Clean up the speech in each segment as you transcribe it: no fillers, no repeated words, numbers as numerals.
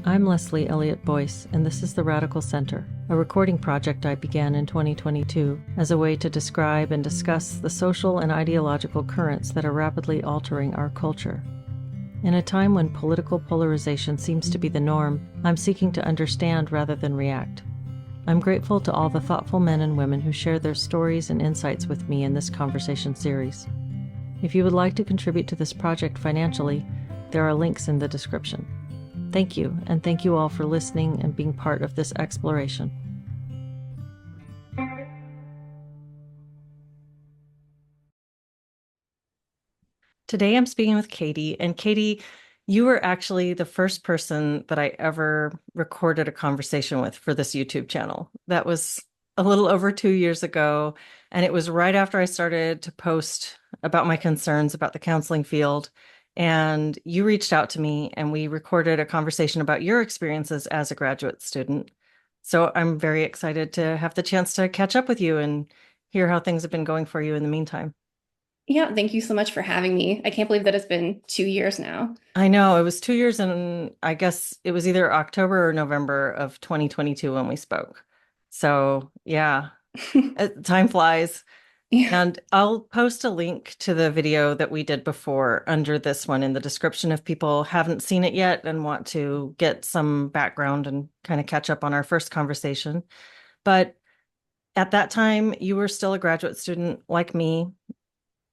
I'm Leslie Elliott Boyce, and this is The Radical Center, a recording project I began in 2022 as a way to describe and discuss the social and ideological currents that are rapidly altering our culture. In a time when political polarization seems to be the norm, I'm seeking to understand rather than react. I'm grateful to all the thoughtful men and women who share their stories and insights with me in this conversation series. If you would like to contribute to this project financially, there are links in the description. Thank you, and thank you all for listening and being part of this exploration. Today I'm speaking with Katie, and Katie, you were actually the first person that I ever recorded a conversation with for this YouTube channel. That was a little over 2 years ago, and it was right after I started to post about my concerns about the counseling field. And you reached out to me and we recorded a conversation about your experiences as a graduate student. So I'm very excited to have the chance to catch up with you and hear how things have been going for you in the meantime. Yeah, thank you so much for having me. I can't believe that it's been 2 years now. I know it was 2 years, and I guess it was either October or November of 2022 when we spoke. So yeah, time flies. Yeah. And I'll post a link to the video that we did before under this one in the description if people haven't seen it yet and want to get some background and kind of catch up on our first conversation. But at that time, you were still a graduate student like me,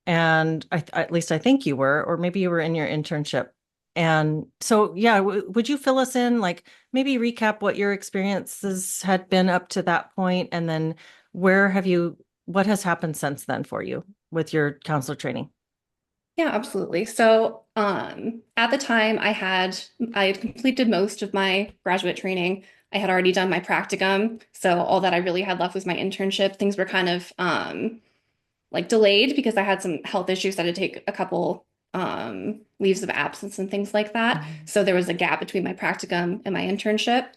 and at least I think you were, or maybe you were in your internship. And so, yeah, would you fill us in, like maybe recap what your experiences had been up to that point, and then what has happened since then for you with your counselor training? Yeah, absolutely. So, at the time I had completed most of my graduate training. I had already done my practicum, so all that I really had left was my internship. Things were kind of like delayed because I had some health issues that had to take a couple leaves of absence and things like that. Mhm. So there was a gap between my practicum and my internship.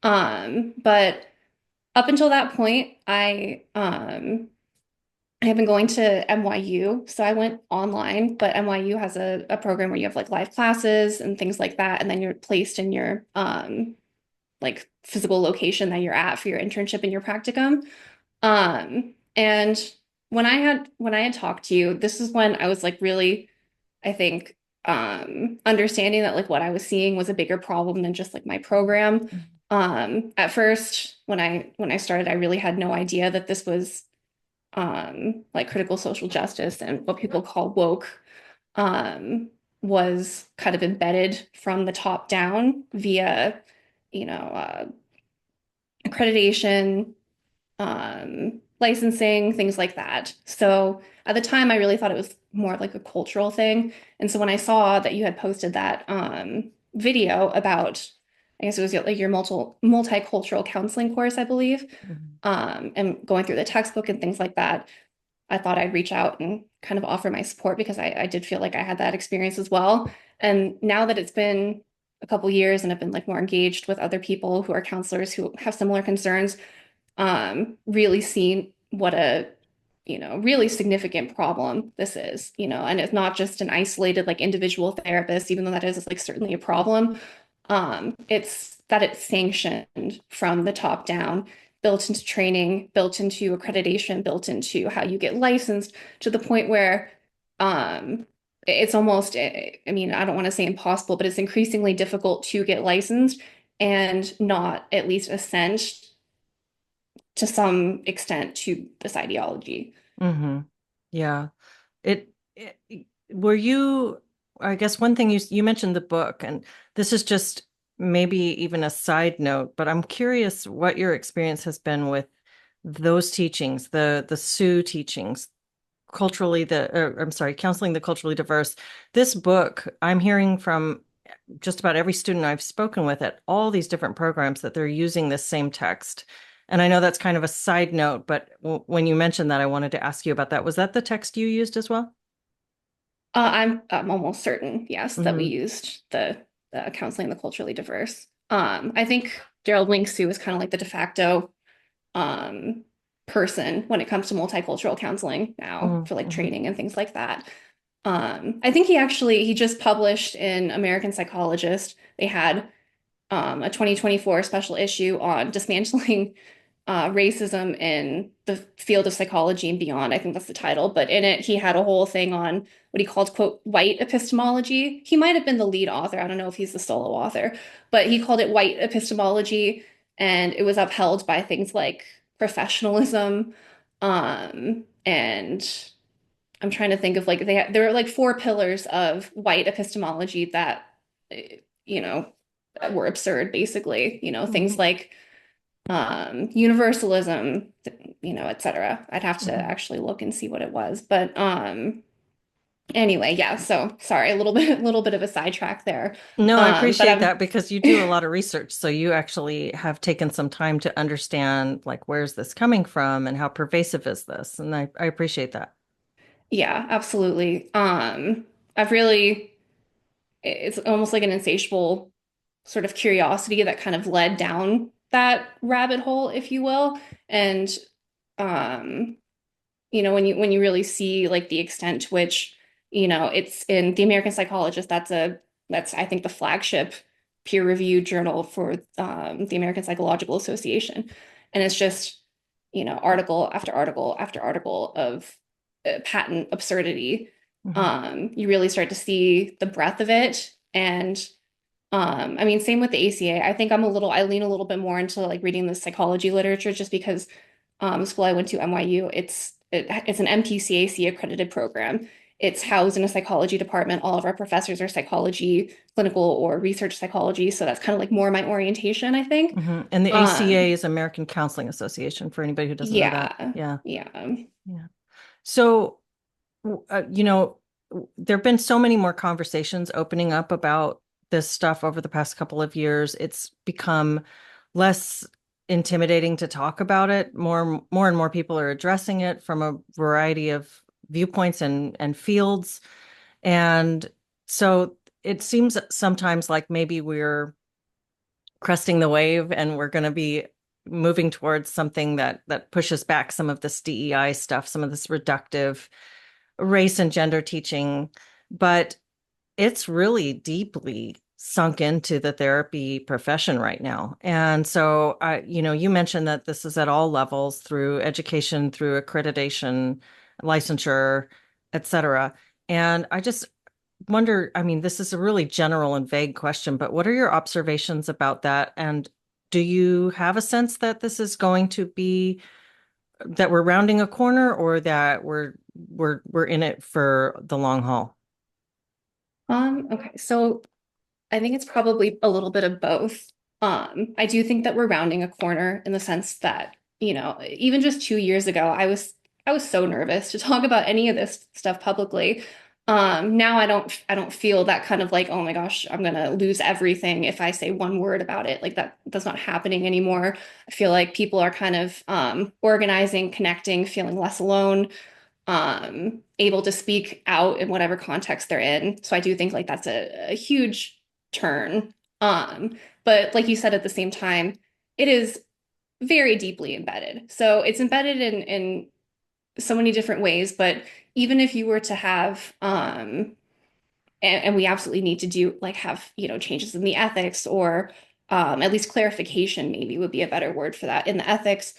But up until that point, I have been going to NYU, so I went online, but NYU has a program where you have like live classes and things like that, and then you're placed in your like physical location that you're at for your internship and your practicum. And when I had talked to you, this is when I was like really, I think, understanding that like what I was seeing was a bigger problem than just like my program. At first, when I started, I really had no idea that this was like critical social justice and what people call woke, um, was kind of embedded from the top down via, you know, accreditation, licensing, things like that. So at the time, I really thought it was more like a cultural thing. And so when I saw that you had posted that video about, I guess it was like your multicultural counseling course, I believe, Mhm. and going through the textbook and things like that, I thought I'd reach out and kind of offer my support because I did feel like I had that experience as well. And now that it's been a couple years and I've been like more engaged with other people who are counselors who have similar concerns, really seen what a really significant problem this is, and it's not just an isolated like individual therapist, even though that is like certainly a problem. It's that it's sanctioned from the top down, built into training, built into accreditation, built into how you get licensed to the point where it's almost, I mean, I don't want to say impossible, but it's increasingly difficult to get licensed and not at least assent to some extent to this ideology. Mm-hmm. Yeah. It were you, I guess one thing you mentioned the book, and this is just maybe even a side note, but I'm curious what your experience has been with those teachings, the Sioux teachings, I'm sorry, counseling the culturally diverse. This book, I'm hearing from just about every student I've spoken with at all these different programs that they're using this same text. And I know that's kind of a side note, but when you mentioned that, I wanted to ask you about that. Was that the text you used as well? I'm almost certain, yes, that we Hmm. used the counseling the culturally diverse. I think Gerald Linksu is kind of like the de facto um, person when it comes to multicultural counseling now Hmm. for like Hmm. training and things like that. I think he just published in American Psychologist. They had a 2024 special issue on dismantling racism in the field of psychology and beyond. I think that's the title. But in it, he had a whole thing on what he called, quote, white epistemology. He might have been the lead author. I don't know if he's the solo author, but he called it white epistemology. And it was upheld by things like professionalism. And I'm trying to think of like there are like four pillars of white epistemology that, you know, were absurd, basically, things Mhm. like universalism, etc. I'd have to Mhm. actually look and see what it was. But anyway, yeah, so sorry, a little bit of a sidetrack there. No, I But appreciate I'm that because you do a lot of research. So you actually have taken some time to understand like where's this coming from and how pervasive is this? And I appreciate that. yeah, absolutely. I've really it's almost like an insatiable sort of curiosity that kind of led down that rabbit hole, if you will. And um when you really see like the extent to which, it's in the American Psychologist, that's I think the flagship peer-reviewed journal for the American Psychological Association. And it's just, article after article after article of patent absurdity. Mhm. You really start to see the breadth of it. And I mean, same with the ACA. I think I lean a little bit more into like reading the psychology literature just because the school I went to, NYU, it's an MTCAC accredited program. It's housed in a psychology department. All of our professors are psychology, clinical or research psychology. So that's kind of like more my orientation, I think. And the Um, ACA is American Counseling Association for anybody who doesn't know that. yeah, Yeah. yeah. Yeah. So, you know, there have been so many more conversations opening up about this stuff over the past couple of years. It's become less intimidating to talk about it. More and more people are addressing it from a variety of viewpoints and fields. And so it seems sometimes like maybe we're cresting the wave and we're going to be moving towards something that pushes back some of this DEI stuff, some of this reductive race and gender teaching, but it's really deeply sunk into the therapy profession right now. And so, you mentioned that this is at all levels through education, through accreditation, licensure, et cetera. And I just wonder, I mean, this is a really general and vague question, but what are your observations about that? And do you have a sense that this is going to be that we're rounding a corner or that we're in it for the long haul? Okay. So I think it's probably a little bit of both. I do think that we're rounding a corner in the sense that, even just 2 years ago, I was so nervous to talk about any of this stuff publicly. Now I don't feel that kind of like, oh my gosh, I'm gonna lose everything if I say one word about it. Like that's not happening anymore. I feel like people are kind of organizing, connecting, feeling less alone, able to speak out in whatever context they're in. So I do think like that's a huge turn. But like you said, at the same time, it is very deeply embedded. So it's embedded in so many different ways. But even if you were to have, and we absolutely need to do like have, changes in the ethics or at least clarification, maybe would be a better word for that in the ethics,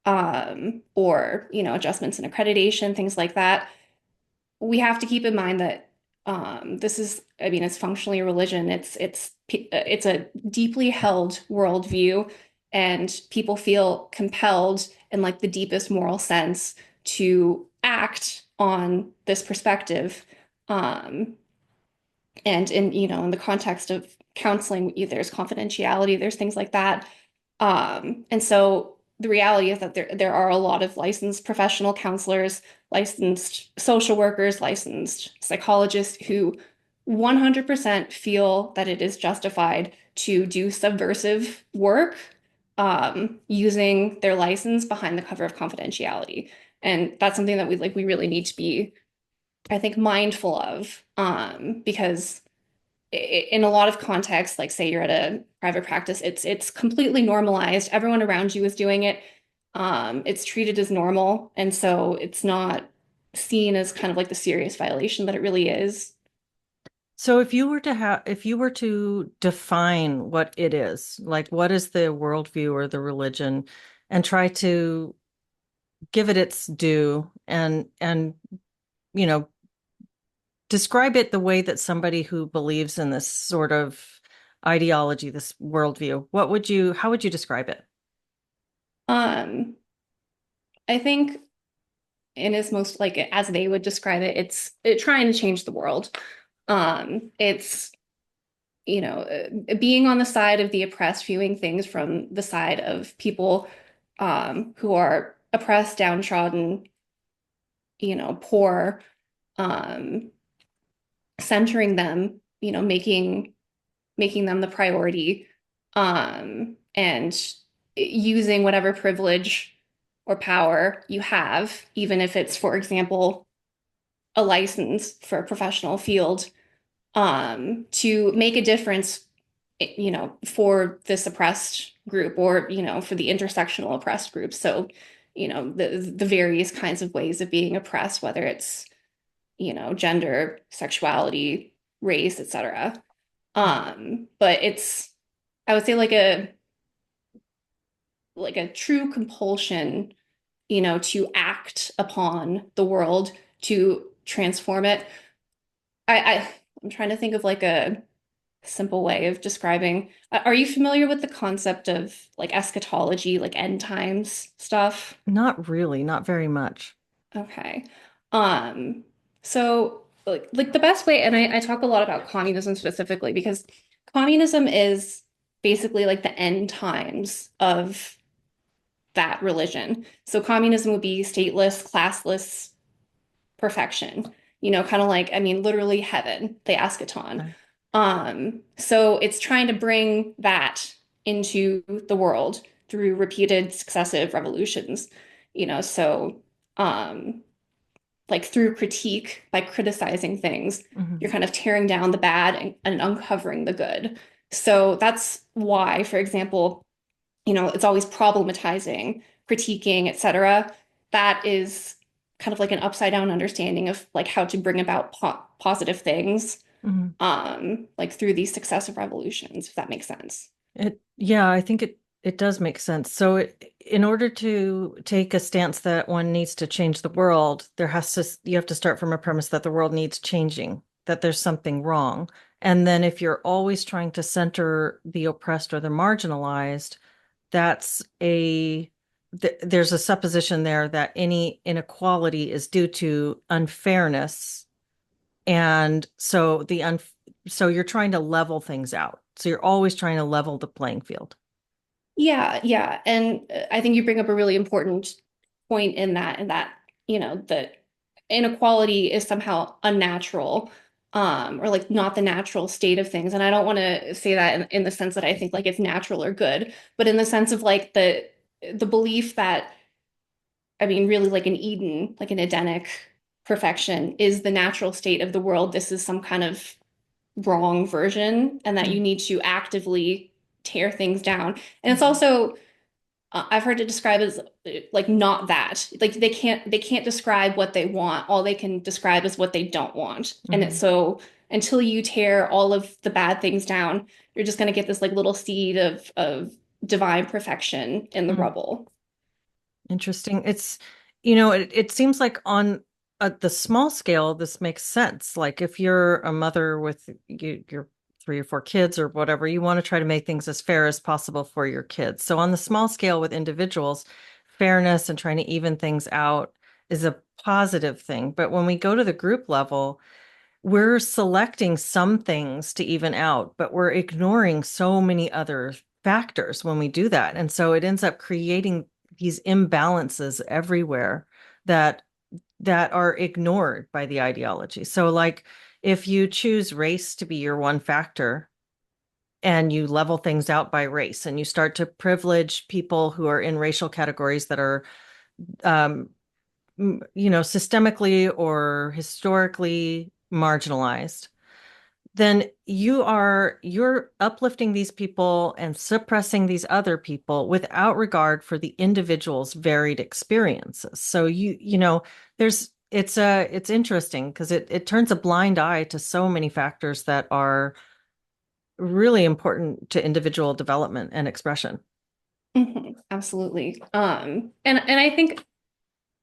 or, adjustments in accreditation, things like that. We have to keep in mind that this is, I mean, it's functionally a religion. It's a deeply held worldview, and people feel compelled in like the deepest moral sense to act on this perspective. Um, and in the context of counseling, there's confidentiality, there's things like that. And so the reality is that there are a lot of licensed professional counselors, licensed social workers, licensed psychologists who 100% feel that it is justified to do subversive work, using their license behind the cover of confidentiality. And that's something that we really need to be, I think, mindful of, because in a lot of contexts, like say you're at a private practice, it's completely normalized. Everyone around you is doing it. It's treated as normal, and so it's not seen as kind of like the serious violation that it really is. So if you were to define what it is, like what is the worldview or the religion, and try to give it its due and you know, describe it the way that somebody who believes in this sort of ideology, this worldview, how would you describe it? Um, I think in its most like as they would describe it, trying to change the world. It's being on the side of the oppressed, viewing things from the side of people who are oppressed, downtrodden, poor, um, centering them, making them the priority, and using whatever privilege or power you have, even if it's, for example, a license for a professional field, to make a difference, for this oppressed group or, for the intersectional oppressed group. So, the various kinds of ways of being oppressed, whether it's, gender, sexuality, race, etc. But it's, I would say like a true compulsion, to act upon the world to transform it. I'm trying to think of like a simple way of describing. Are you familiar with the concept of like eschatology, like end times stuff? Not really, not very much. Okay. Um, so like the best way, and I talk a lot about communism specifically because communism is basically like the end times of that religion. So communism would be stateless, classless perfection, kind of like, I mean, literally heaven, the eschaton. Okay. So it's trying to bring that into the world through repeated successive revolutions, so um, like through critique, by criticizing things, Mhm. you're kind of tearing down the bad and uncovering the good. So that's why, for example, it's always problematizing, critiquing, etc. That is kind of like an upside down understanding of like how to bring about positive things, Mhm. like through these successive revolutions, if that makes sense. Yeah, I think it does make sense. So in order to take a stance that one needs to change the world, you have to start from a premise that the world needs changing, that there's something wrong. And then if you're always trying to center the oppressed or the marginalized, that's there's a supposition there that any inequality is due to unfairness. And so you're trying to level things out. So you're always trying to level the playing field. Yeah, yeah. And I think you bring up a really important point in that, that inequality is somehow unnatural, or like not the natural state of things. And I don't want to say that in the sense that I think like it's natural or good, but in the sense of like the belief that, I mean, really like an Eden, like an Edenic perfection is the natural state of the world. This is some kind of wrong version, and that you Mm. need to actively tear things down. And it's also I've heard it described as like not that. Like they can't describe what they want. All they can describe is what they don't want. And it's Mhm. so until you tear all of the bad things down, you're just gonna get this like little seed of divine perfection in the Mm. rubble. Interesting. It seems like on the small scale, this makes sense. Like if you're a mother with your three or four kids or whatever, you want to try to make things as fair as possible for your kids. So on the small scale with individuals, fairness and trying to even things out is a positive thing. But when we go to the group level, we're selecting some things to even out, but we're ignoring so many other factors when we do that. And so it ends up creating these imbalances everywhere that are ignored by the ideology. So like if you choose race to be your one factor and you level things out by race and you start to privilege people who are in racial categories that are um, systemically or historically marginalized, then you're uplifting these people and suppressing these other people without regard for the individual's varied experiences. So there's it's interesting because it turns a blind eye to so many factors that are really important to individual development and expression. Absolutely. And I think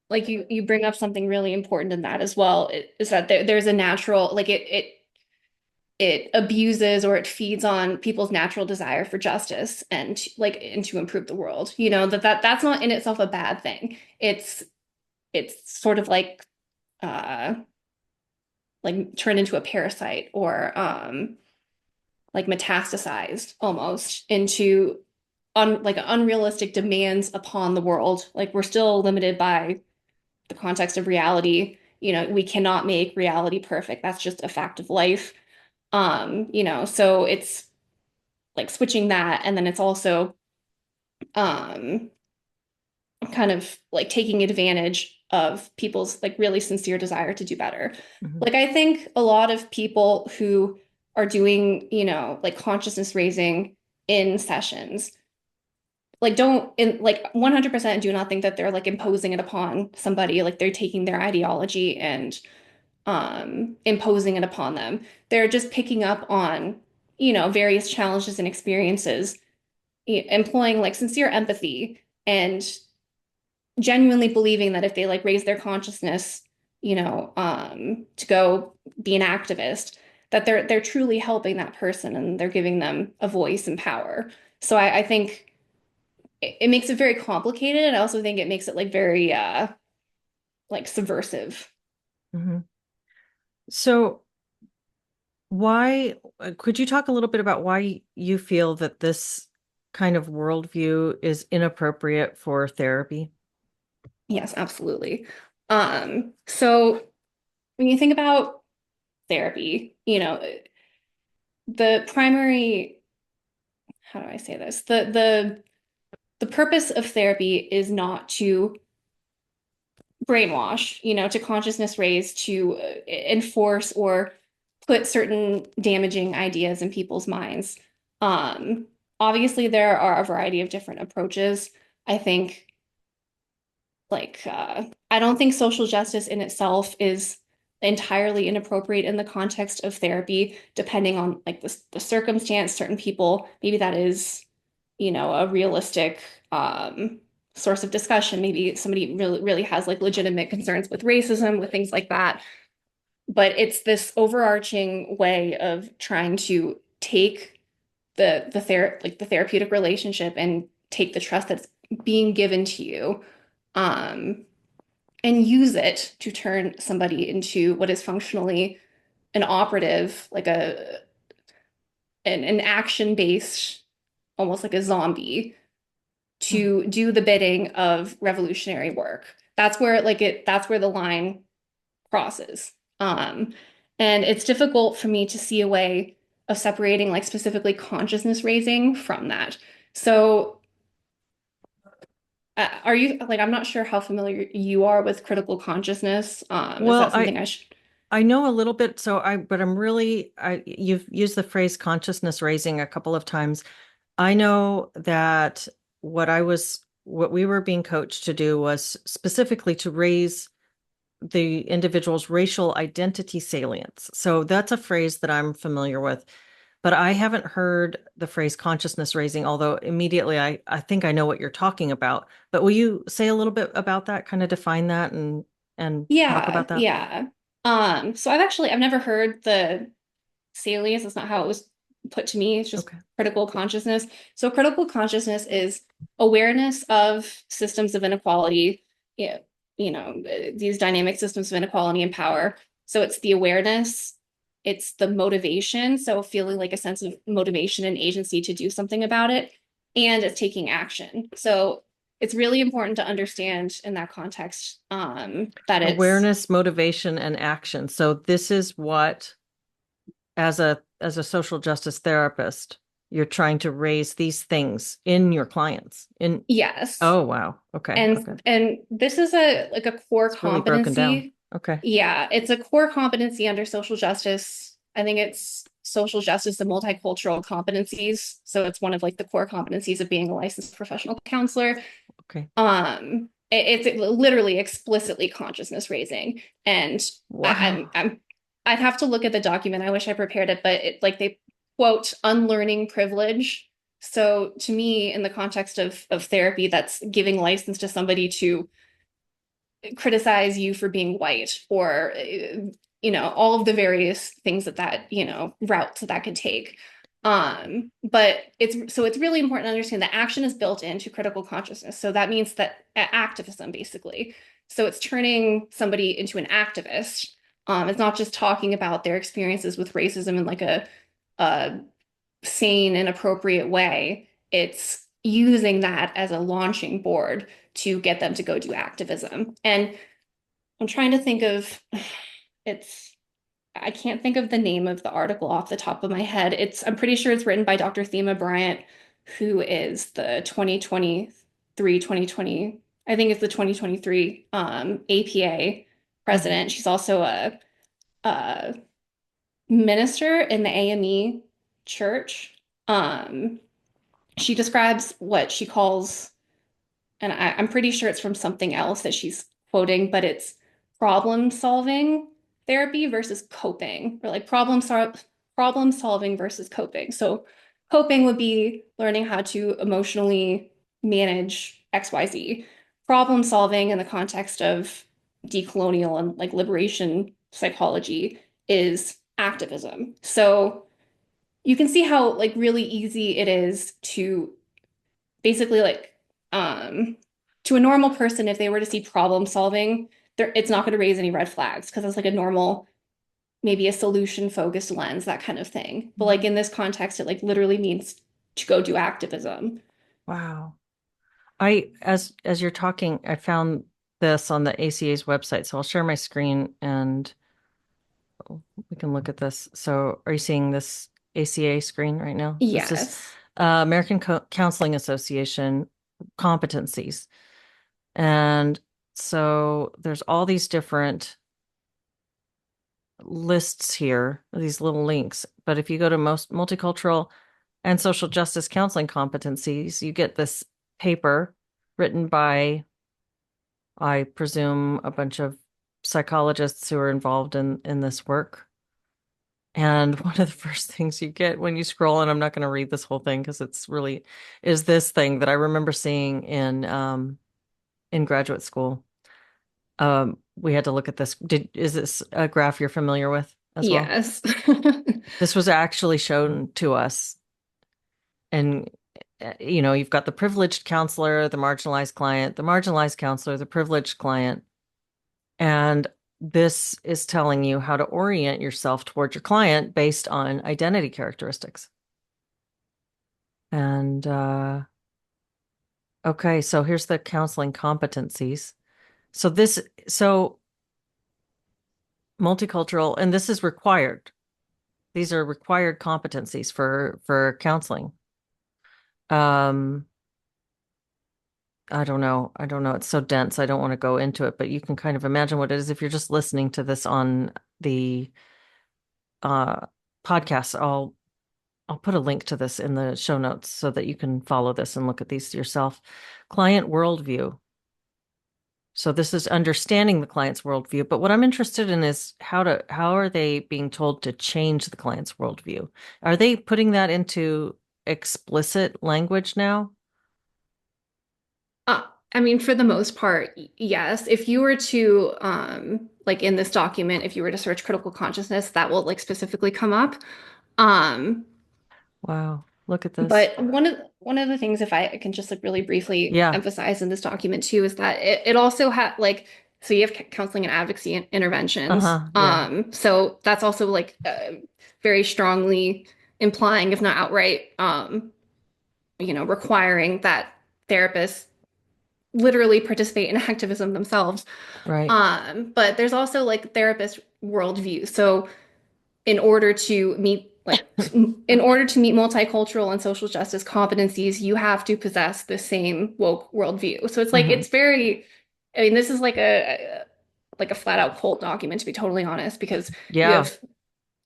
like you bring up something really important in that as well, is that there's a natural like it abuses or it feeds on people's natural desire for justice and to improve the world. You know, that's not in itself a bad thing. It's sort of uh like turned into a parasite or like metastasized almost into like unrealistic demands upon the world. Like we're still limited by the context of reality. You know, we cannot make reality perfect. That's just a fact of life. So it's like switching that, and then it's also um kind of like taking advantage of people's like really sincere desire to do better. Mhm. Like I think a lot of people who are doing, like consciousness raising in sessions, like don't in like 100% do not think that they're like imposing it upon somebody, like they're taking their ideology and imposing it upon them. They're just picking up on, various challenges and experiences, employing like sincere empathy and genuinely believing that if they like raise their consciousness, to go be an activist, that they're truly helping that person and they're giving them a voice and power. So I think it makes it very complicated. And I also think it makes it like very like subversive. Mhm. So why could you talk a little bit about why you feel that this kind of worldview is inappropriate for therapy? Yes, absolutely. So when you think about therapy, the primary, how do I say this? The purpose of therapy is not to brainwash, to consciousness raise, to enforce or put certain damaging ideas in people's minds. Um, Obviously, there are a variety of different approaches. I think, I don't think social justice in itself is entirely inappropriate in the context of therapy, depending on like the circumstance. Certain people, maybe that is, a realistic source of discussion. Maybe somebody really, really has like legitimate concerns with racism, with things like that. But it's this overarching way of trying to take the therapeutic relationship and take the trust that's being given to you, um, and use it to turn somebody into what is functionally an operative, like an action based, almost like a zombie, Mhm. to do the bidding of revolutionary work. That's where the line crosses. And it's difficult for me to see a way of separating like specifically consciousness raising from that. So are you like, I'm not sure how familiar you are with critical consciousness. Is Well, that something I should? I know a little bit, but you've used the phrase consciousness raising a couple of times. I know that what we were being coached to do was specifically to raise the individual's racial identity salience. So that's a phrase that I'm familiar with, but I haven't heard the phrase consciousness raising, although immediately I think I know what you're talking about. But will you say a little bit about that, kind of define that and talk Yeah, about that? yeah. So I've never heard the Salius. That's not how it was put to me. It's just Okay. critical consciousness. So critical consciousness is awareness of systems of inequality, yeah, these dynamic systems of inequality and power. So it's the awareness, it's the motivation. So feeling like a sense of motivation and agency to do something about it, and it's taking action. So it's really important to understand in that context, that it's Awareness, motivation, and action. So this is what, as a social justice therapist, you're trying to raise these things in your clients. In yes. Oh wow. Okay. Okay. And this is a core It's really broken down. competency. Okay. Yeah, it's a core competency under social justice. I think it's social justice and multicultural competencies. So it's one of like the core competencies of being a licensed professional counselor. Okay. it's literally explicitly consciousness raising. And Wow. I'd have to look at the document. I wish I prepared it, but like they quote unlearning privilege. So to me, in the context of therapy, that's giving license to somebody to criticize you for being white, or all of the various things that routes that could take. But it's really important to understand that action is built into critical consciousness. So that means that activism, basically. So it's turning somebody into an activist. It's not just talking about their experiences with racism in like a sane and appropriate way. It's using that as a launching board to get them to go do activism. And I'm trying to think of it's I can't think of the name of the article off the top of my head. I'm pretty sure it's written by Dr. Thema Bryant, who is the 2023, 2020, I think it's the 2023 APA Mhm. president. She's also a minister in the AME church. Um, she describes what she calls, and I'm pretty sure it's from something else that she's quoting, but it's problem solving therapy versus coping, or like problem solving versus coping. So coping would be learning how to emotionally manage XYZ. Problem solving in the context of decolonial and like liberation psychology is activism. So you can see how like really easy it is to basically like to a normal person, if they were to see problem solving, it's not going to raise any red flags because it's like a normal, maybe a solution focused lens, that kind of thing. But like in this context, it like literally means to go do activism. Wow. As you're talking, I found this on the ACA's website, so I'll share my screen and we can look at this. So, are you seeing this ACA screen right now? This is Yes. American Counseling Association competencies. And so there's all these different lists here, these little links. But if you go to most multicultural and social justice counseling competencies, you get this paper written by, I presume, a bunch of psychologists who are involved in this work. And one of the first things you get when you scroll, and I'm not going to read this whole thing because it's really is this thing that I remember seeing in graduate school. We had to look at this. Is this a graph you're familiar with as well? Yes. This was actually shown to us, and you've got the privileged counselor, the marginalized counselor, the privileged client, and this is telling you how to orient yourself toward your client based on identity characteristics. And okay, so here's the counseling competencies. So multicultural, and this is required. These are required competencies for counseling. Um, I don't know. I don't know. It's so dense. I don't want to go into it, but you can kind of imagine what it is if you're just listening to this on the uh podcast. I'll put a link to this in the show notes so that you can follow this and look at these yourself. Client worldview. So this is understanding the client's worldview, but what I'm interested in is how are they being told to change the client's worldview? Are they putting that into explicit language now? Uh, I mean, for the most part, yes. If you were to, like in this document, if you were to search critical consciousness, that will like specifically come up. Um, Wow, look at this. but one of the things, if I can just like really briefly Yeah. emphasize in this document too, is that it also had like, so you have counseling and advocacy interventions. Uh-huh. Yeah. So that's also like very strongly implying, if not outright, requiring that therapists literally participate in activism themselves. Right. But there's also like therapist worldview. So in order to meet in order to meet multicultural and social justice competencies, you have to possess the same woke worldview. So it's like Hmm. it's very, I mean, this is like a flat out cult document, to be totally honest, because you Yeah. have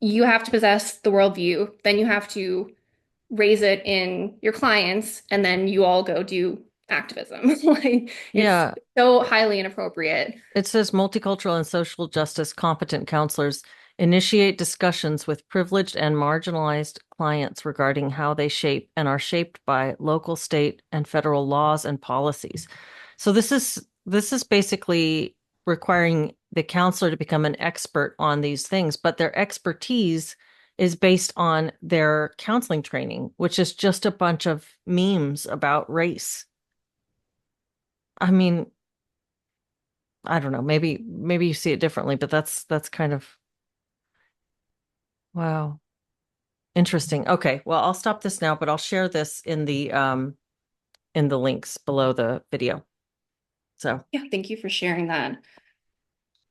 you have to possess the worldview, then you have to raise it in your clients, and then you all go do activism. Like it's Yeah, so highly inappropriate. it says multicultural and social justice competent counselors initiate discussions with privileged and marginalized clients regarding how they shape and are shaped by local, state, and federal laws and policies. So this is basically requiring the counselor to become an expert on these things, but their expertise is based on their counseling training, which is just a bunch of memes about race. I mean, I don't know, maybe you see it differently, but that's kind of wow. Interesting. Okay, well, I'll stop this now, but I'll share this in the links below the video. So, Yeah, thank you for sharing that.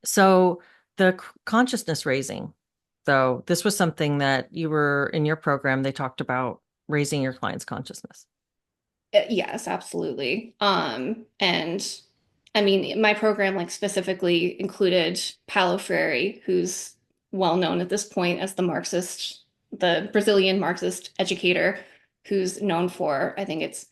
so the consciousness raising. So, this was something that you were in your program, they talked about raising your client's consciousness. Yes, absolutely. And I mean, my program like specifically included Paulo Freire, who's well known at this point as the Brazilian Marxist educator, who's known for, I think it's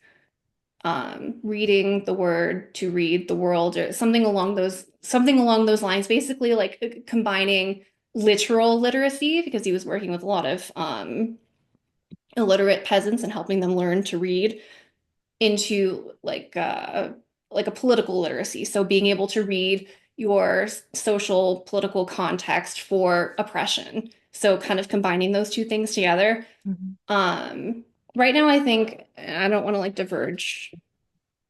reading the word to read the world or something along those lines, basically like combining literal literacy because he was working with a lot of illiterate peasants and helping them learn to read into like a political literacy. So being able to read your social political context for oppression. So kind of combining those two things together. Mhm. Um, right now, I think I don't want to like diverge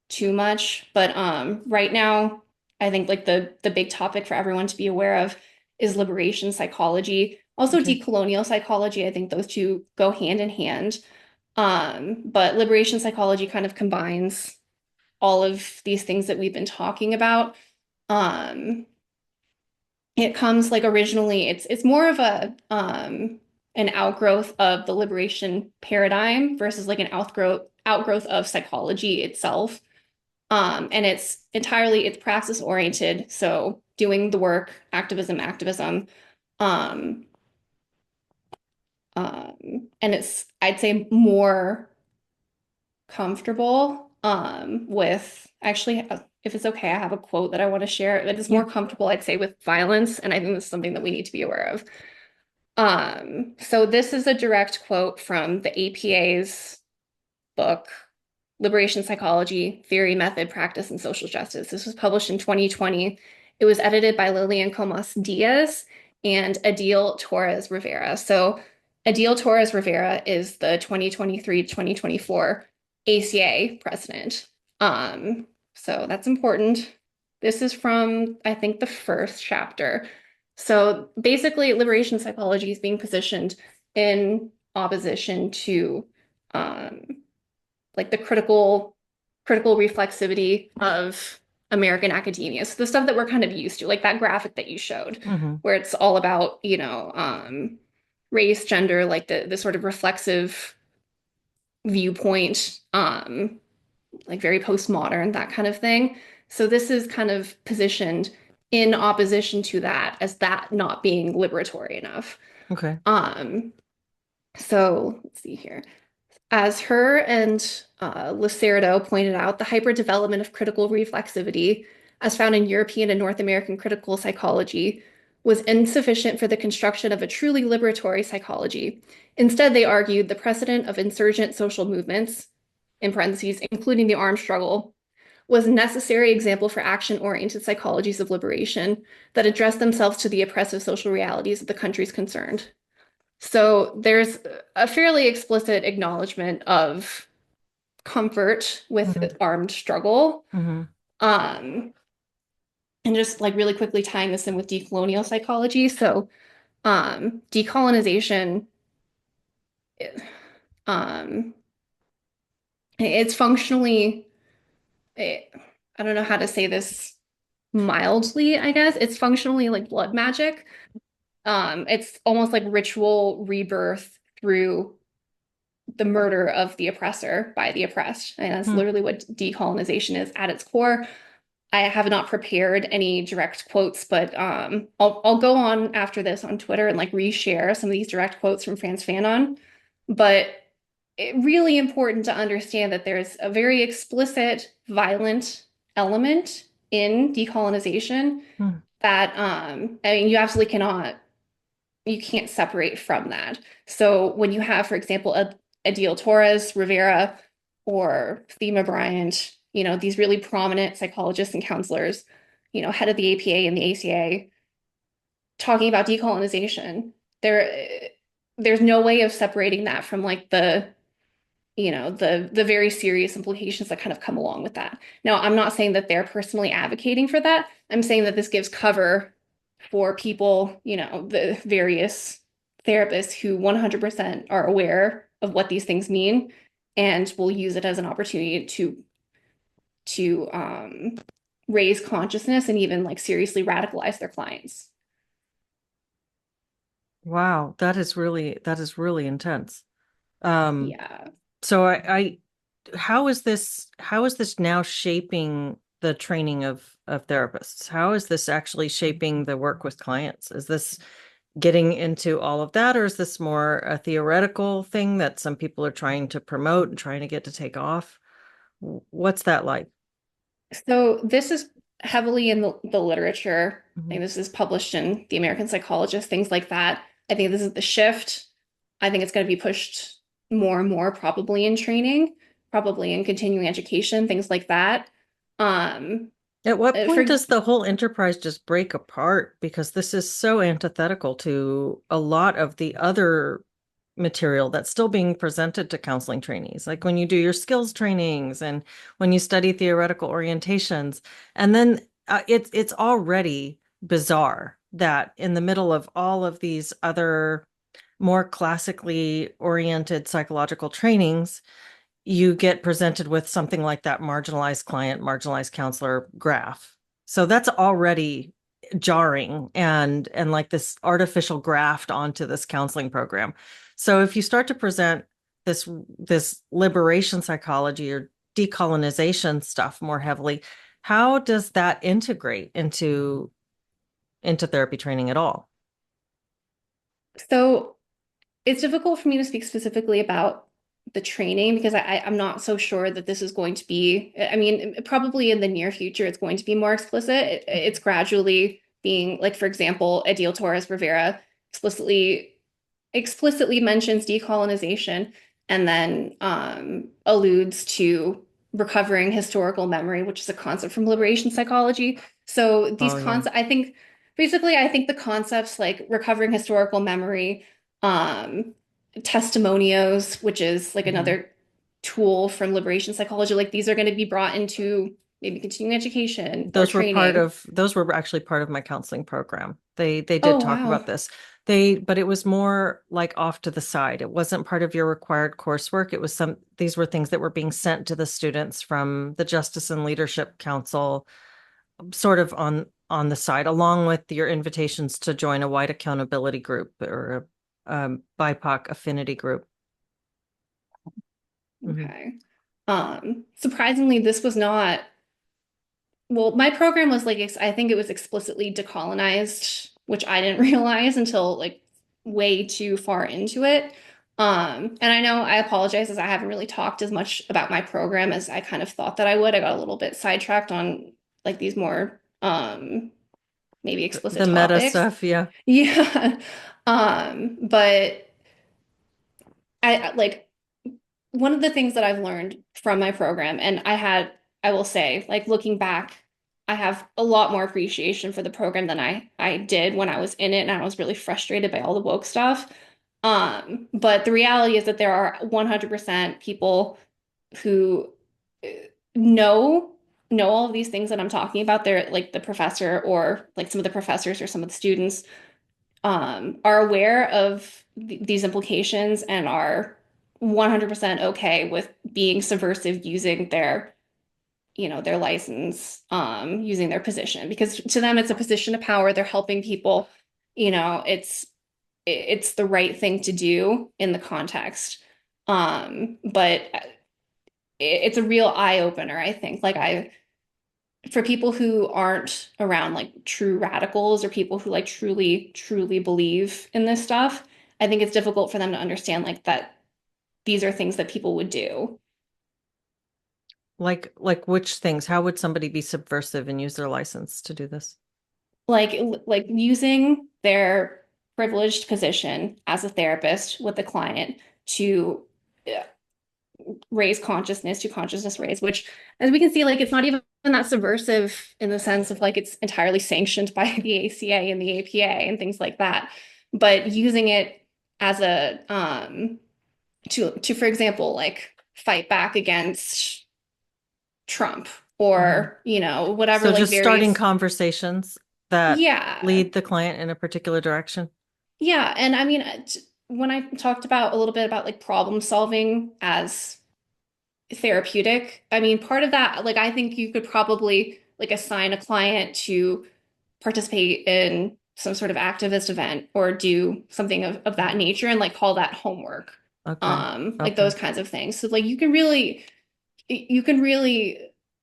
too much, but right now, I think like the big topic for everyone to be aware of is liberation psychology. Also, Okay. decolonial psychology. I think those two go hand in hand. But liberation psychology kind of combines all of these things that we've been talking about. Um, it comes like originally, it's more of a an outgrowth of the liberation paradigm versus like an outgrowth of psychology itself. And it's praxis oriented, so doing the work, activism. Um, and it's I'd say more comfortable with actually if it's okay, I have a quote that I want to share. It is Yeah. more comfortable, I'd say, with violence, and I think this is something that we need to be aware of. So this is a direct quote from the APA's book, Liberation Psychology, Theory, Method, Practice, and Social Justice. This was published in 2020. It was edited by Lilian Comas Diaz and Adil Torres Rivera. So Adil Torres Rivera is the 2023-2024 ACA president. So that's important. This is from, I think, the first chapter. So basically, liberation psychology is being positioned in opposition to um, like the critical reflexivity of American academia. So the stuff that we're kind of used to, like that graphic that you showed, Hmm. where it's all about, race, gender, like the sort of reflexive viewpoint, like very postmodern, that kind of thing. So this is kind of positioned in opposition to that as that not being liberatory enough. Okay. Um, so let's see here. As her and Lacerdo pointed out, the hyperdevelopment of critical reflexivity, as found in European and North American critical psychology, was insufficient for the construction of a truly liberatory psychology. Instead, they argued the precedent of insurgent social movements, in parentheses, including the armed struggle, was a necessary example for action-oriented psychologies of liberation that address themselves to the oppressive social realities of the countries concerned. So there's a fairly explicit acknowledgement of comfort with Hmm. armed struggle. Hmm. Um, and just like really quickly tying this in with decolonial psychology. So decolonization, um, it's functionally, I don't know how to say this mildly, I guess. It's functionally like blood magic. It's almost like ritual rebirth through the murder of the oppressor by the oppressed. And that's Hmm. literally what decolonization is at its core. I have not prepared any direct quotes, but I'll go on after this on Twitter and like reshare some of these direct quotes from Frantz Fanon. But really important to understand that there's a very explicit violent element in decolonization Hmm. that I mean you absolutely cannot you can't separate from that. So when you have, for example, Adil Torres Rivera or Thema Bryant, these really prominent psychologists and counselors, head of the APA and the ACA, talking about decolonization, there's no way of separating that from like the very serious implications that kind of come along with that. Now, I'm not saying that they're personally advocating for that. I'm saying that this gives cover for people, the various therapists who 100% are aware of what these things mean and will use it as an opportunity to raise consciousness and even like seriously radicalize their clients. Wow, that is really intense. Um, Yeah. so how is this now shaping the training of therapists? How is this actually shaping the work with clients? Is this getting into all of that, or is this more a theoretical thing that some people are trying to promote and trying to get to take off? What's that like? So this is heavily in the literature. I Mhm. think this is published in The American Psychologist, things like that. I think this is the shift. I think it's going to be pushed more and more, probably in training, probably in continuing education, things like that. Um, At what for point does the whole enterprise just break apart? Because this is so antithetical to a lot of the other material that's still being presented to counseling trainees. Like when you do your skills trainings and when you study theoretical orientations, and then it's already bizarre that in the middle of all of these other more classically oriented psychological trainings, you get presented with something like that marginalized client, marginalized counselor graph. So that's already jarring and like this artificial graft onto this counseling program. So if you start to present this liberation psychology or decolonization stuff more heavily, how does that integrate into therapy training at all? so it's difficult for me to speak specifically about the training because I'm not so sure that this is going to be, I mean, probably in the near future, it's going to be more explicit. It's gradually being, like, for example, Adil Torres Rivera explicitly mentions decolonization and then alludes to recovering historical memory, which is a concept from liberation psychology. So these Oh yeah. concepts, I think, basically, I think the concepts like recovering historical memory, um, testimonios, which is like Mhm. another tool from liberation psychology, like these are going to be brought into maybe continuing education or training. Those were actually part of my counseling program. They Oh, did talk wow. about this. But it was more like off to the side. It wasn't part of your required coursework. It was these were things that were being sent to the students from the Justice and Leadership Council, sort of on the side, along with your invitations to join a white accountability group or a BIPOC affinity group. Mhm. Okay. Surprisingly, this was not, well, my program was like, I think it was explicitly decolonized, which I didn't realize until like way too far into it. And I know I apologize as I haven't really talked as much about my program as I kind of thought that I would. I got a little bit sidetracked on like these more maybe explicit The meta topics. stuff, yeah. Yeah. But like one of the things that I've learned from my program, and I will say, like looking back, I have a lot more appreciation for the program than I did when I was in it, and I was really frustrated by all the woke stuff. But the reality is that there are 100% people who uh, know know all of these things that I'm talking about. They're like the professor or like some of the professors or some of the students are aware of these implications and are 100% okay with being subversive using their license, using their position because to them it's a position of power. They're helping people, it's the right thing to do in the context. But it's a real eye opener, I think. Like for people who aren't around like true radicals or people who like truly, truly believe in this stuff, I think it's difficult for them to understand like that these are things that people would do. Like which things? How would somebody be subversive and use their license to do this? Like using their privileged position as a therapist with the client to uh, raise consciousness, to consciousness raise, which, as we can see, like it's not even that subversive in the sense of like it's entirely sanctioned by the ACA and the APA and things like that, but using it as a to for example like fight back against Trump Mhm. or you know whatever So like just starting various. conversations that Yeah, lead the client in a particular direction. yeah, and I mean when I talked about a little bit about like problem solving as therapeutic. I mean, part of that, like, I think you could probably like assign a client to participate in some sort of activist event or do something of that nature and like call that homework. Okay. Like Okay. those kinds of things. So like you can really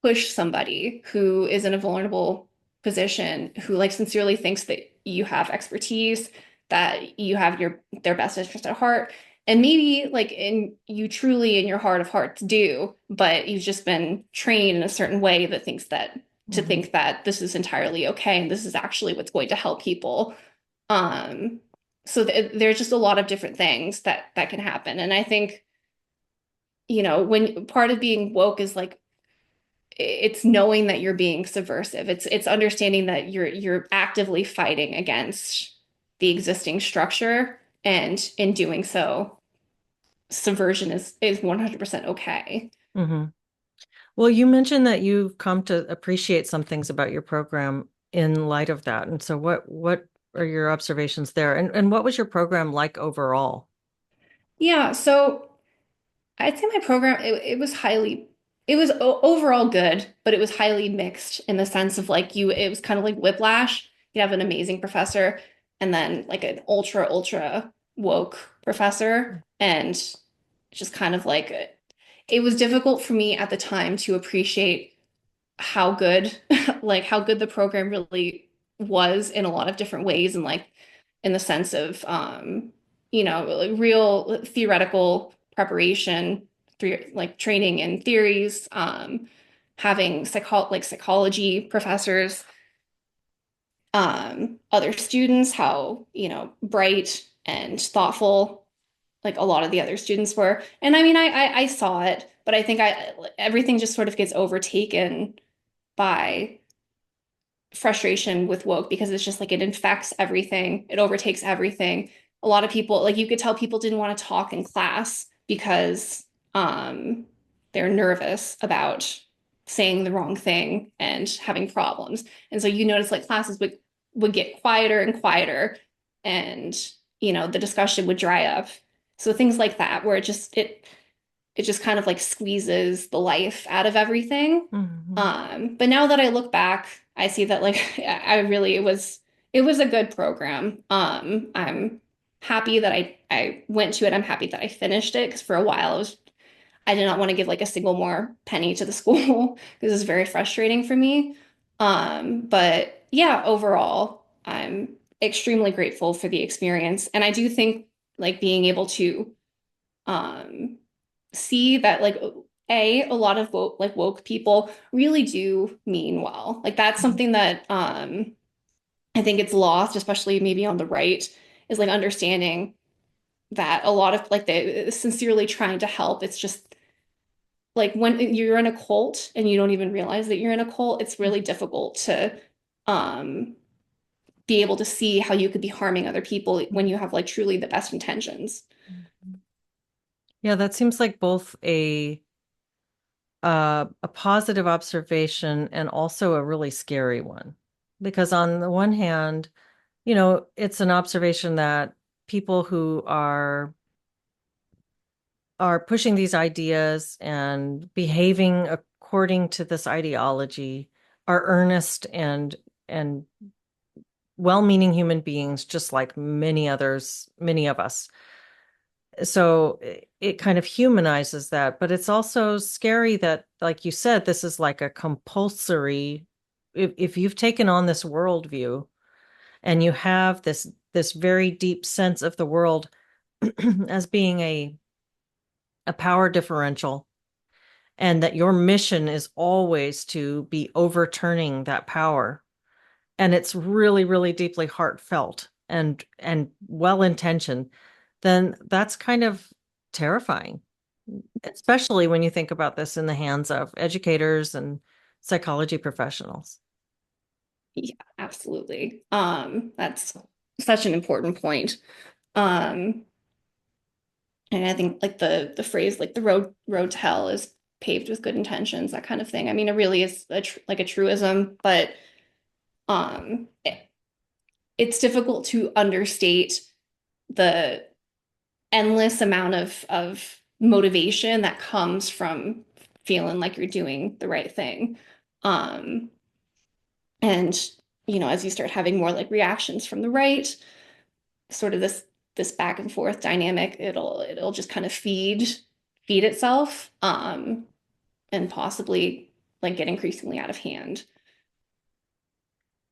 push somebody who is in a vulnerable position who like sincerely thinks that you have expertise, that you have their best interest at heart. And maybe like in you truly in your heart of hearts do, but you've just been trained in a certain way that thinks that to Mhm. think that this is entirely okay and this is actually what's going to help people. Um, so there's just a lot of different things that can happen. And I think, you know, when part of being woke is like it's knowing that you're being subversive. It's understanding that you're actively fighting against the existing structure, and in doing so, subversion is 100% okay. Mhm. Well, you mentioned that you've come to appreciate some things about your program in light of that. And so what are your observations there? And what was your program like overall? Yeah, so I'd say my program it was highly it was overall good, but it was highly mixed in the sense of like you it was kind of like whiplash. You have an amazing professor and then like an ultra woke professor and just kind of like it was difficult for me at the time to appreciate how good like how good the program really was in a lot of different ways and like in the sense of you know like real theoretical preparation through like training in theories having psychology professors other students how you know bright and thoughtful like a lot of the other students were. And I mean, I saw it, but I think I everything just sort of gets overtaken by frustration with woke because it's just like it infects everything, it overtakes everything. A lot of people, like you could tell people didn't want to talk in class because they're nervous about saying the wrong thing and having problems. And so you notice like classes would get quieter and quieter and you know the discussion would dry up. So things like that where it just kind of like squeezes the life out of everything. Mhm. But now that I look back, I see that like I really it was a good program. I'm happy that I went to it. I'm happy that I finished it because for a while I did not want to give like a single more penny to the school because it's very frustrating for me. But yeah, overall, I'm extremely grateful for the experience, and I do think like being able to um see that like a lot of woke people really do mean well. Like that's something that I think it's lost, especially maybe on the right, is like understanding that a lot of like they sincerely trying to help. It's just like when you're in a cult and you don't even realize that you're in a cult, it's really difficult to um be able to see how you could be harming other people when you have like truly the best intentions. Yeah, that seems like both a positive observation and also a really scary one. Because on the one hand, it's an observation that people who are pushing these ideas and behaving according to this ideology are earnest and well-meaning human beings, just like many of us. So it kind of humanizes that, but it's also scary that, like you said, this is like a compulsory. If you've taken on this worldview and you have this very deep sense of the world as being a power differential, and that your mission is always to be overturning that power. And it's really, really deeply heartfelt and well intentioned, then that's kind of terrifying, especially when you think about this in the hands of educators and psychology professionals. Yeah, absolutely. That's such an important point. Um, and I think like the phrase like the road to hell is paved with good intentions, that kind of thing. I mean, it really is like a truism, but it's difficult to understate the endless amount of motivation that comes from feeling like you're doing the right thing. Um, and as you start having more like reactions from the right, sort of this back and forth dynamic, it'll just kind of feed itself, and possibly like get increasingly out of hand.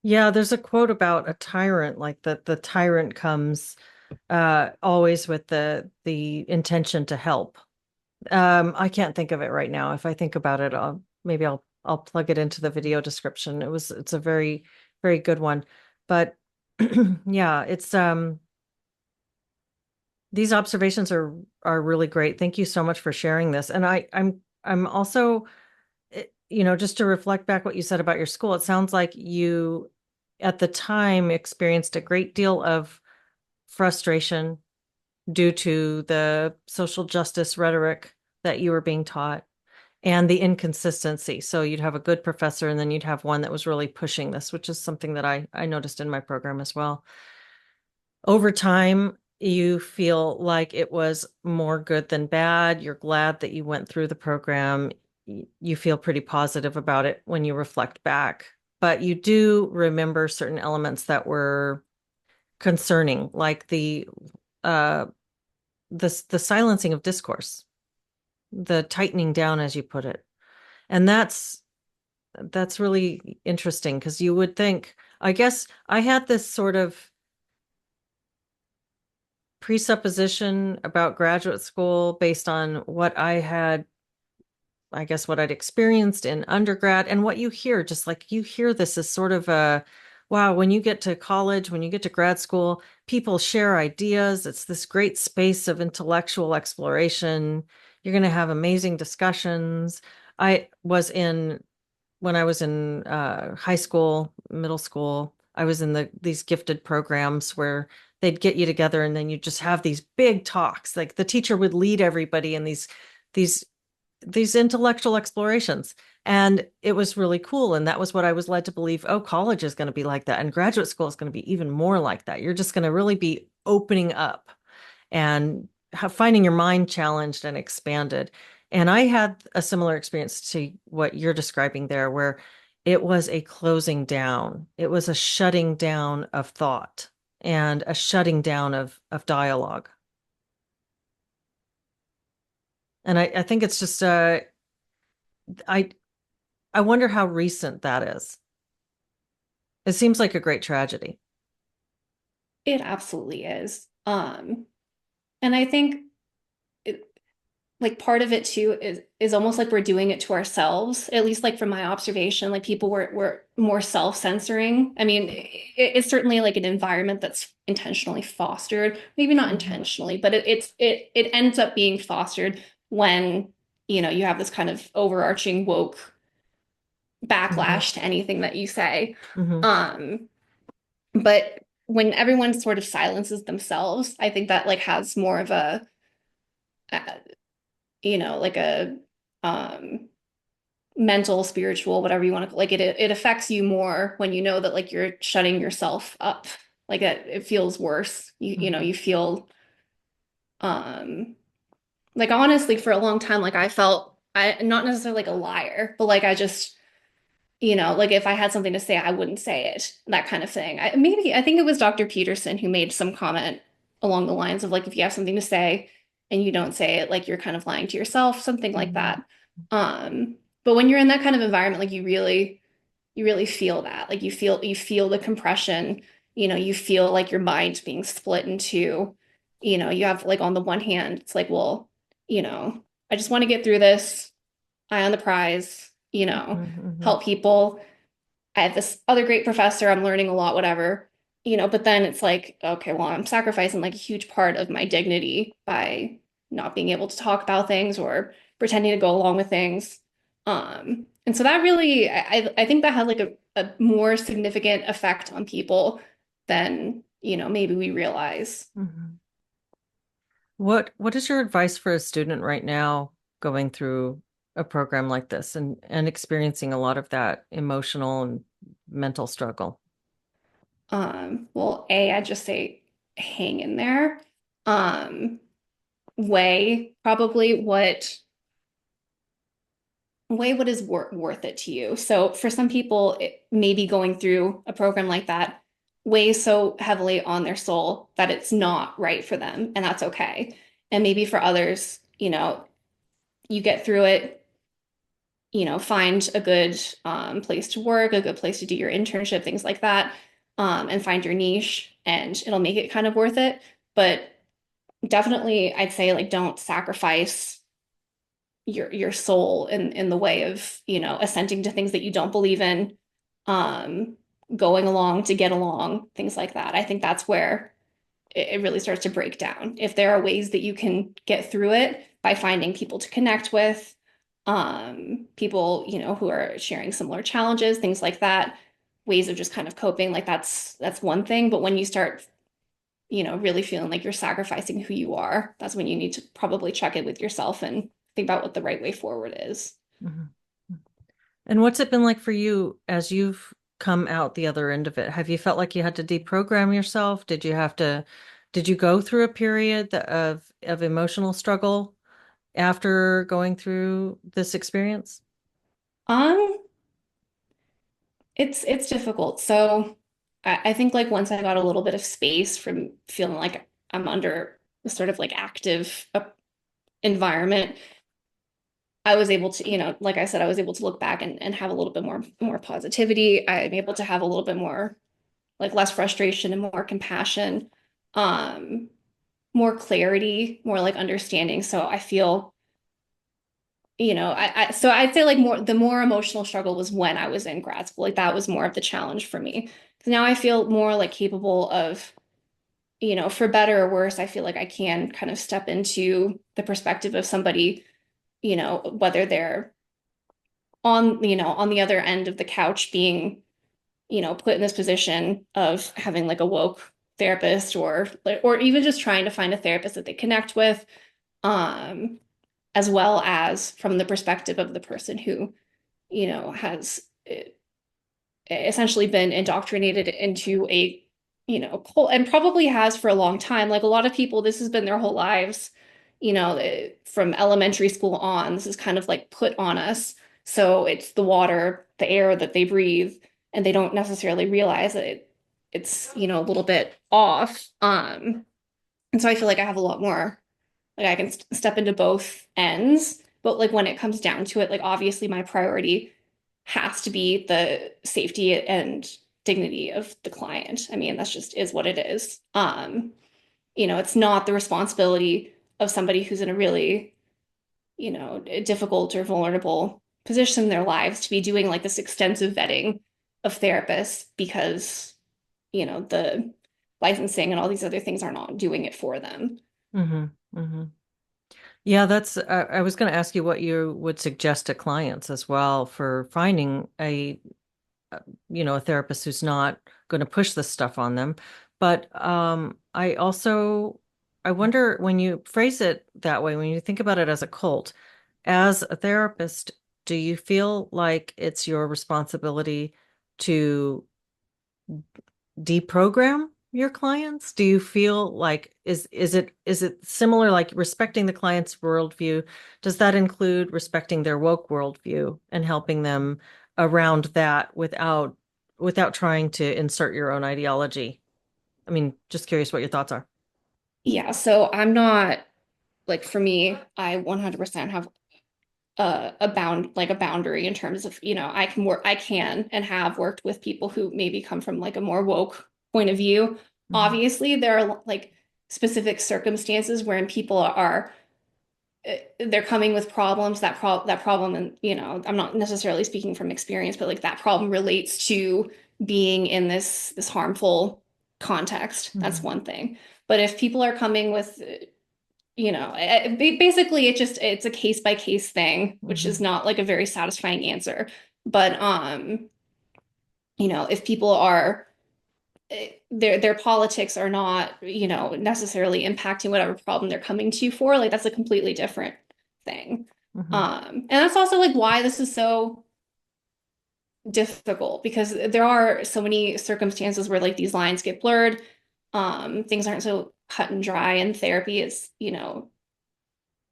Yeah, there's a quote about a tyrant, like that the tyrant comes always with the intention to help. I can't think of it right now. If I think about it, I'll plug it into the video description. It's a very, very good one. But yeah, it's these observations are really great. Thank you so much for sharing this. And I'm also, just to reflect back what you said about your school, it sounds like you at the time experienced a great deal of frustration due to the social justice rhetoric that you were being taught and the inconsistency. So you'd have a good professor and then you'd have one that was really pushing this, which is something that I noticed in my program as well. Over time, you feel like it was more good than bad. You're glad that you went through the program. You feel pretty positive about it when you reflect back, but you do remember certain elements that were concerning, like uh the silencing of discourse, the tightening down, as you put it. And that's really interesting because you would think, I guess I had this sort of presupposition about graduate school based on what I had, I guess, what I'd experienced in undergrad and what you hear, just like you hear this as sort of a, wow, when you get to college, when you get to grad school, people share ideas. It's this great space of intellectual exploration. You're going to have amazing discussions. I was in when I was in high school, middle school, I was in these gifted programs where they'd get you together and then you just have these big talks. Like the teacher would lead everybody in these these intellectual explorations. And it was really cool. And that was what I was led to believe. Oh, college is going to be like that. And graduate school is going to be even more like that. You're just going to really be opening up and finding your mind challenged and expanded. And I had a similar experience to what you're describing there, where it was a closing down. It was a shutting down of thought and a shutting down of dialogue. And I think it's just I I wonder how recent that is. It seems like a great tragedy. It absolutely is. And I think it, like part of it too is almost like we're doing it to ourselves, at least like from my observation, like people were more self-censoring. I mean, it's certainly like an environment that's intentionally fostered, maybe not Mhm. intentionally, but it ends up being fostered when you have this kind of overarching woke Mhm. backlash to anything that you say. Mhm. Um, but when everyone sort of silences themselves, I think that like has more of uh, like a um mental, spiritual, whatever you want to like it affects you more when you know that like you're shutting yourself up. Like it feels worse. You Mhm. feel um like honestly for a long time like I felt I not necessarily like a liar, but like I just like if I had something to say, I wouldn't say it, that kind of thing. I think it was Dr. Peterson who made some comment along the lines of like, if you have something to say and you don't say it, like you're kind of lying to yourself, something like Mhm. that. Um, but when you're in that kind of environment, like you really feel that, like you feel the compression, you feel like your mind being split into, you have like on the one hand, it's like, well, you know, I just want to get through this, eye on the prize, Mm-hmm. help people. I have this other great professor, I'm learning a lot, whatever, but then it's like, okay, well, I'm sacrificing like a huge part of my dignity by not being able to talk about things or pretending to go along with things. And so that really, I think that had like a more significant effect on people than, maybe we realize. Mm-hmm. What is your advice for a student right now going through a program like this and experiencing a lot of that emotional and mental struggle? Well, I just say hang in there. Um, weigh probably what is worth it to you. So for some people, maybe going through a program like that weighs so heavily on their soul that it's not right for them, and that's okay. And maybe for others, you get through it, find a good place to work, a good place to do your internship, things like that, and find your niche, and it'll make it kind of worth it. But definitely, I'd say like don't sacrifice your soul in the way of, assenting to things that you don't believe in, um, going along to get along, things like that. I think that's where it really starts to break down. If there are ways that you can get through it by finding people to connect with, people, who are sharing similar challenges, things like that, ways of just kind of coping, like that's one thing. But when you start, really feeling like you're sacrificing who you are, that's when you need to probably check in with yourself and think about what the right way forward is. Mhm. And what's it been like for you as you've come out the other end of it? Have you felt like you had to deprogram yourself? Did you go through a period of emotional struggle after going through this experience? Um, it's difficult. So I think like once I got a little bit of space from feeling like I'm under a sort of like active environment, I was able to, like I said, I was able to look back and have a little bit more positivity. I'm able to have a little bit more like less frustration and more compassion, um, more clarity, more like understanding. So I feel, so I'd say like the more emotional struggle was when I was in grad school. Like that was more of the challenge for me. Because now I feel more like capable of, for better or worse, I feel like I can kind of step into the perspective of somebody, whether they're on the other end of the couch being, put in this position of having like a woke therapist or even just trying to find a therapist that they connect with, um, as well as from the perspective of the person who, has essentially been indoctrinated into a, cult and probably has for a long time. Like a lot of people, this has been their whole lives, from elementary school on. This is kind of like put on us. So it's the water, the air that they breathe, and they don't necessarily realize that it's, a little bit off. And so I feel like I have a lot more, like I can step into both ends. But like when it comes down to it, like obviously my priority has to be the safety and dignity of the client. I mean, that's just is what it is. It's not the responsibility of somebody who's in a really, difficult or vulnerable position in their lives to be doing like this extensive vetting of therapists because, the licensing and all these other things are not doing it for them. Mm-hmm. Mm-hmm. Yeah, I was going to ask you what you would suggest to clients as well for finding a therapist who's not going to push this stuff on them. But I wonder when you phrase it that way, when you think about it as a cult, as a therapist, do you feel like it's your responsibility to deprogram your clients? Do you feel like is it similar like respecting the client's worldview? Does that include respecting their woke worldview and helping them around that without trying to insert your own ideology? I mean, just curious what your thoughts are. Yeah, so I'm not like for me, I 100% have a boundary in terms of, I can and have worked with people who maybe come from like a more woke point of view. Mhm. Obviously, there are like specific circumstances wherein people are they're coming with problems. That problem, and I'm not necessarily speaking from experience, but like that problem relates to being in this harmful context. That's Mhm. one thing. But if people are coming with, basically it's a case by case thing, which is Mhm. not like a very satisfying answer. But if people are their politics are not, necessarily impacting whatever problem they're coming to you for, like that's a completely different thing. Mhm. And that's also like why this is so difficult, because there are so many circumstances where like these lines get blurred. Things aren't so cut and dry, and therapy is,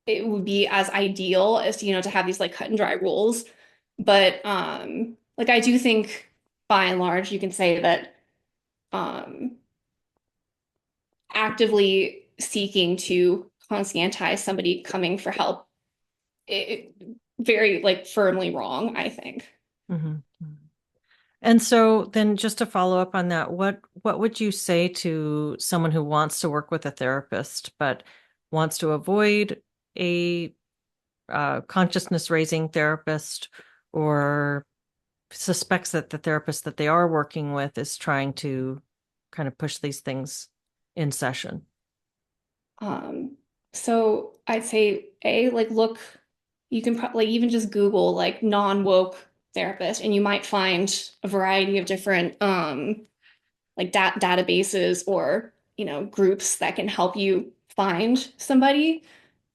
it would be as ideal as, to have these like cut and dry rules. But like I do think by and large you can say that um actively seeking to conscientize somebody coming for help, very like firmly wrong, I think. Mhm. And so then just to follow up on that, what would you say to someone who wants to work with a therapist but wants to avoid a consciousness raising therapist, or suspects that the therapist that they are working with is trying to kind of push these things in session? Um, so I'd say like look, you can probably even just Google like non-woke therapist, and you might find a variety of different like databases or groups that can help you find somebody.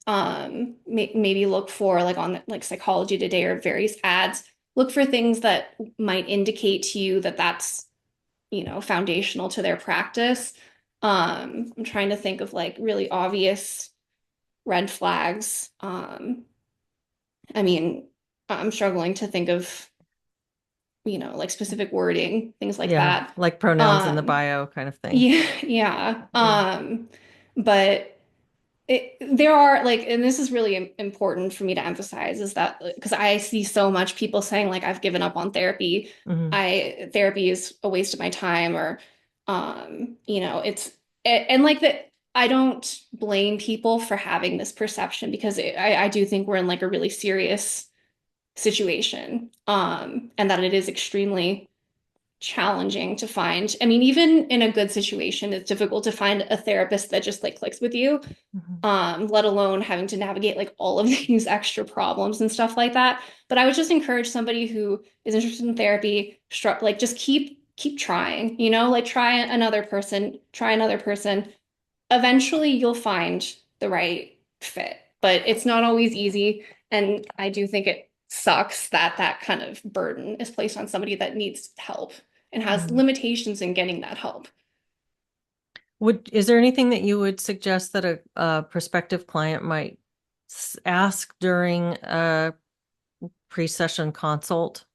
Maybe look for like on like Psychology Today or various ads, look for things that might indicate to you that that's foundational to their practice. I'm trying to think of like really obvious red flags. I mean, I'm struggling to think of like specific wording, things like Yeah, that. like pronouns in the um bio kind of thing. yeah, yeah. Yeah. But there are like, and this is really important for me to emphasize, is that because I see so much people saying like I've given up on therapy, Hmm. therapy is a waste of my time, or it's and like that. I don't blame people for having this perception, because I do think we're in like a really serious situation, and that it is extremely challenging to find. I mean, even in a good situation, it's difficult to find a therapist that just like clicks with you, Hmm. let alone having to navigate like all of these extra problems and stuff like that. But I would just encourage somebody who is interested in therapy, like just keep trying, like try another person. Eventually you'll find the right fit, but it's not always easy. And I do think it sucks that that kind of burden is placed on somebody that needs help and has Hmm. limitations in getting that help. Is there anything that you would suggest that a prospective client might ask during a pre-session consult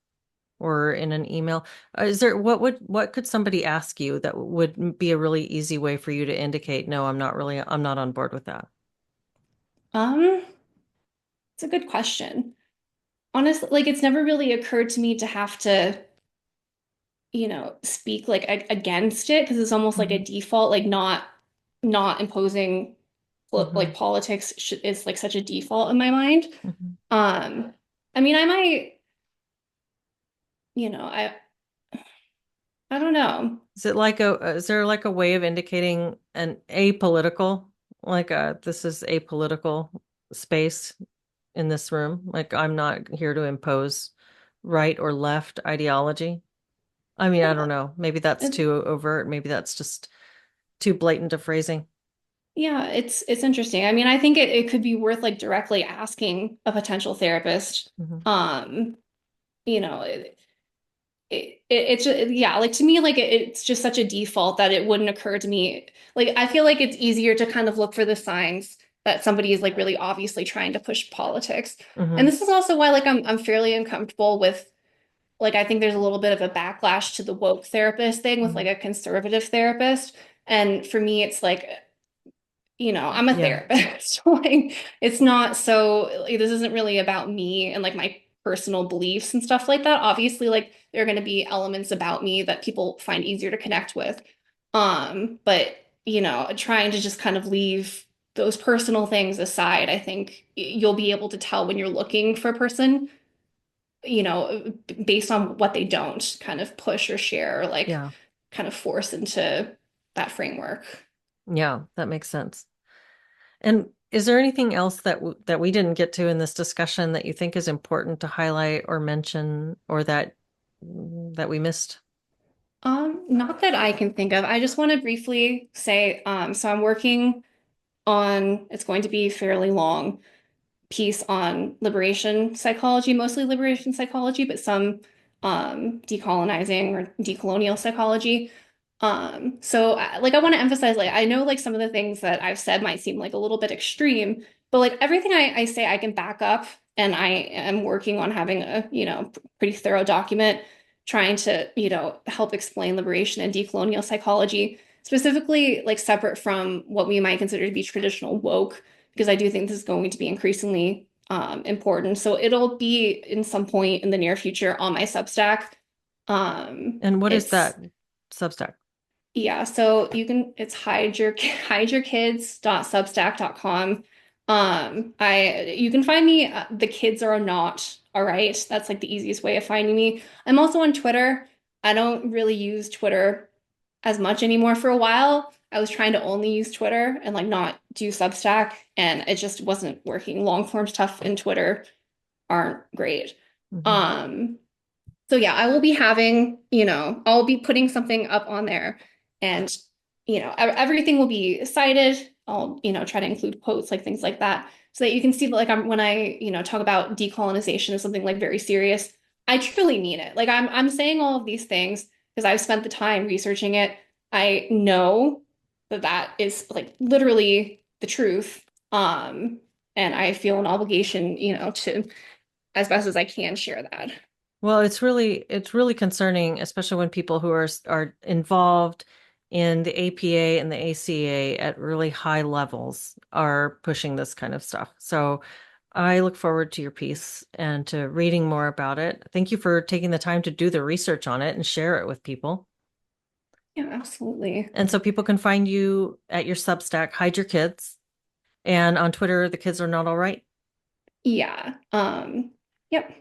or in an email? Is there what could somebody ask you that would be a really easy way for you to indicate, no, I'm not on board with that? Um, it's a good question. Honestly, like it's never really occurred to me to have to, speak like against it, because it's almost like a Hmm. default, like not imposing like Hmm. politics is like such a default in my mind. Hmm. Um, I mean, I might, you know, I don't know. Is there like a way of indicating an apolitical, like this is apolitical space in this room? Like I'm not here to impose right or left ideology. I mean, I don't know. Maybe that's It, too overt. Maybe that's just too blatant a phrasing. yeah, it's interesting. I mean, I think it could be worth like directly asking a potential therapist. Hmm. Um, you know, it's just, yeah, like to me, like it's just such a default that it wouldn't occur to me. Like I feel like it's easier to kind of look for the signs that somebody is like really obviously trying to push politics. And Hmm. this is also why like I'm fairly uncomfortable with, like I think there's a little bit of a backlash to the woke therapist thing with like Hmm. a conservative therapist. And for me, it's like, I'm a Yeah. therapist. Like it's not so like, this isn't really about me and like my personal beliefs and stuff like that. Obviously, like there are going to be elements about me that people find easier to connect with. But trying to just kind of leave those personal things aside, I think you'll be able to tell when you're looking for a person, based on what they don't kind of push or share or like Yeah. kind of force into that framework. Yeah, that makes sense. And is there anything else that we didn't get to in this discussion that you think is important to highlight or mention, or that we missed? Not that I can think of. I just want to briefly say, so I'm working on, it's going to be fairly long piece on liberation psychology, mostly liberation psychology, but some decolonizing or decolonial psychology. Like I want to emphasize, like I know like some of the things that I've said might seem like a little bit extreme, but like everything I say I can back up, and I am working on having a, pretty thorough document trying to, help explain liberation and decolonial psychology, specifically like separate from what we might consider to be traditional woke, because I do think this is going to be increasingly important. So it'll be in some point in the near future on my Substack. And what is It's that Substack? Yeah, so it's hideyourkids.substack.com. You can find me, the kids are not all right. That's like the easiest way of finding me. I'm also on Twitter. I don't really use Twitter as much anymore. For a while, I was trying to only use Twitter and like not do Substack, and it just wasn't working. Long form stuff in Twitter aren't great. Mhm. Um, so yeah, I will be having, I'll be putting something up on there, and everything will be cited. I'll, try to include quotes, like things like that, so that you can see that like when I, talk about decolonization as something like very serious, I truly mean it. Like I'm saying all of these things because I've spent the time researching it. I know that that is like literally the truth. And I feel an obligation, to as best as I can share that. Well, it's really concerning, especially when people who are involved in the APA and the ACA at really high levels are pushing this kind of stuff. So I look forward to your piece and to reading more about it. Thank you for taking the time to do the research on it and share it with people. Yeah, absolutely. And so people can find you at your Substack, Hide Your Kids, and on Twitter, the kids are not all right. Yeah. Yep.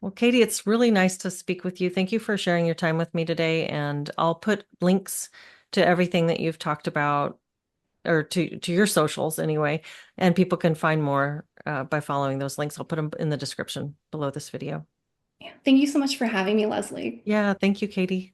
Well, Katie, it's really nice to speak with you. Thank you for sharing your time with me today. And I'll put links to everything that you've talked about, or to your socials anyway. And people can find more by following those links. I'll put them in the description below this video. Yeah. Thank you so much for having me, Leslie. Yeah, thank you, Katie.